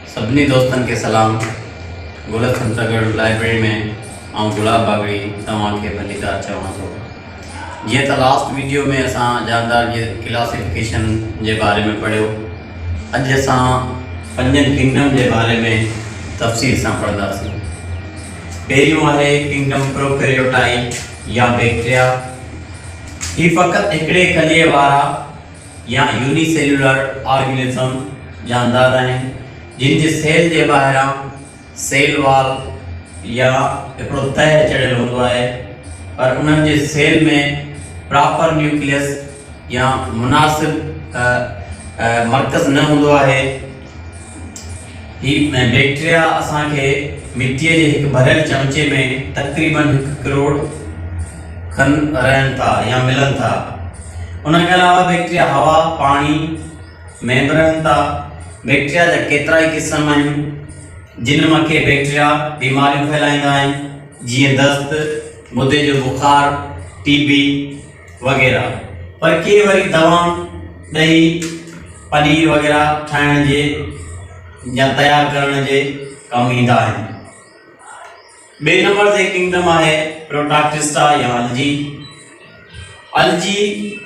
सभी दोस्तन के सलाम। गुलत संतगढ़ लाइब्रेरी में आऊँ गुलाब बागड़ी तव्हांखे भलीकार चवां थो। जीअं त लास्ट वीडियो में असां जानदार जे क्लासिफिकेशन के बारे में पढ़ियो, अॼु असां 5 किंगडम के बारे में तफ़सील सां पढ़ंदासीं। पहिरियों है किंगडम प्रोकैरियोटाई या बैक्टीरिया। ही फ़क़त हिकिड़े कलीअ वारा या यूनिसेल्युलर ऑर्गेनिज्म जानदार आहिनि जिन जे सेल के ॿाहिरां सेल वॉल या हिकिड़ो तह चढ़ियल हूंदो आहे, पर उन्हनि जे सेल में प्रॉपर न्यूक्लियस या मुनासिब मरकज़ न हूंदो आहे। ही बैक्टीरिया असांखे मिट्टीअ जे हिकु भरियल चमचे में तक़रीबन 1 करोड़ खन रहनि था या मिलन था। उनके अलावा बैक्टीरिया हवा, पानी में रहनि था। बैक्टीरिया जा केतरा ही किस्म आहिनि जिन मां के बैक्टीरिया बीमारियूं फैलाईंदा आहिनि, जीअं दस्त, मुदे जो बुखार, टीबी वगैरह। पर के वरी दवाऊं, दही, पनीर वगैरह ठाहिण जे या तैयार करण जे कम ईंदा आहिनि। बे नंबर ते किंगडम आहे प्रोटॉक्टिस्टा या अलजी। अलजी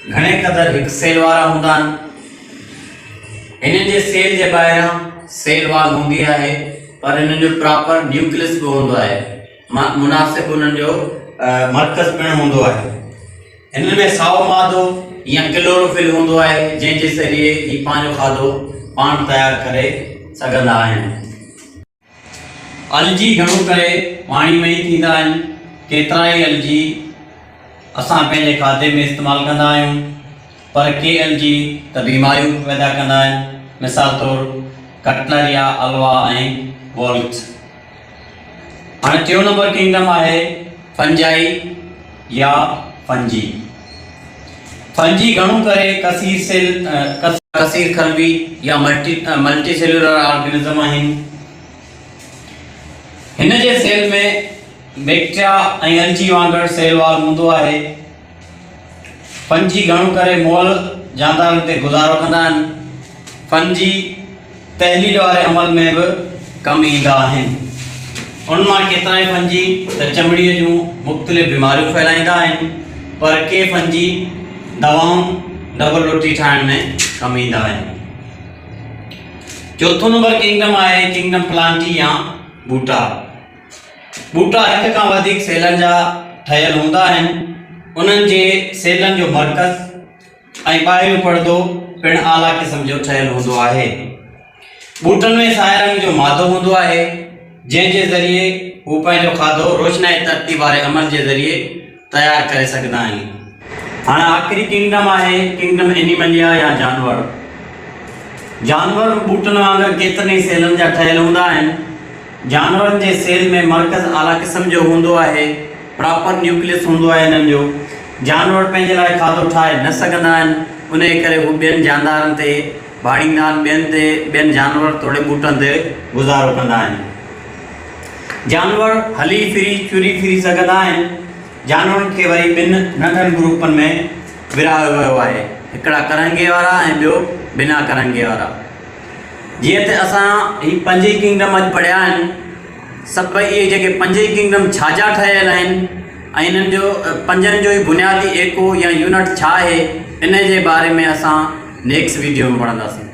घणे क़दर हिकु सेल वारा हूंदा आहिनि। इन्हनि जे सेल जे ॿाहिरां सेल वॉल हूंदी आहे, पर इन्हनि जो प्रॉपर न्यूक्लियस भी हूंदो आहे, मुनासिब उन्हनि जो मरकज़ पिणु हूंदो आहे। इन्हनि में साओ मादो या क्लोरोफिल हूंदो आहे, जंहिंजे ज़रिए ही पंहिंजो खाधो पाण तैयार करे सघंदा आहिनि। अलजी घणो करे पाणी में ही थींदा आहिनि। केतिरा ही अलजी असां पंहिंजे खाधे में इस्तेमालु कंदा आहियूं, पर के अलजी त बीमारियूं पैदा कंदा आहिनि। मिसाल तौर कटलरिया, अलवा ऐं वॉल्ट्स। हाँ 3 नंबर किंगडम है फंजाई या फंजी। फंजी घणो करे कसीर खलवी या मल्टी सेल्युलर ऑर्गेनिज्म आहिनि। हिन जे सेल में बैक्टीरिया ऐं अलजी वांगुरु सेल वॉल हूंदो आहे। फंजी घणो करे मोल जानदारनि ते गुज़ारो कंदा आहिनि। फंजी तहलील वारे अमल में भी कम ईंदा आहिनि। उन मां केतिरा ही फंजी त चमड़ीअ जूं मुख़्तलिफ़ बीमारियूं फैलाईंदा आहिनि, पर के फंजी दवाऊं, डबल रोटी ठाहिण में कम ईंदा आहिनि। 4 नंबर किंगडम आहे किंगडम प्लांटी या बूटा। बूटा हिक खां वधीक सेलन जा ठहियल हूंदा आहिनि। उन्हनि जे सेलन जो मरकज़ ऐं ॿाहिरियों पर्दो पिणु आला क़िस्म जो ठहियल हूंदो आहे। बूटनि में साए रंग जो मादो हूंदो आहे, जंहिंजे ज़रिए हू पंहिंजो खाधो रोशनाई तरतीब वारे अमल के ज़रिए तैयार करे सघंदा आहिनि। हाणे आख़िरी किंगडम आहे किंगडम एनिमलिया या जानवर। जानवर बूटनि वांगुरु केतिरनि ही सेलन जा ठहियल हूंदा आहिनि। जानवरनि जे सेल में मरकज़ आला क़िस्म जो हूंदो आहे, प्रॉपर न्यूक्लियस हूंदो आहे इन्हनि जो। जानवर पंहिंजे लाइ खाधो ठाहे न सघंदा आहिनि, उन करे हू ॿियनि जानदारनि ते भाड़ींदा आहिनि, ॿियनि जानवर तोड़े बूटनि ते गुज़ारो कंदा आहिनि। जानवर हली फिरी चुरी फिरी सघंदा आहिनि। जानवरनि खे वरी 2 नंढनि ग्रुपनि में विरहायो वियो आहे, हिकिड़ा करंगे वारा ऐं ॿियो बिना करंगे वारा। जीअं त असां ही 5 ही किंगडम अॼु पढ़िया आहिनि। सभु इहे जेके 5 ही किंगडम छा ठहियल आहिनि ऐं इन्हनि जो 5 जो ही बुनियादी एको या यूनिट छा आहे, इन जे बारे में असां नेक्स्ट वीडियो में पढ़ंदासीं।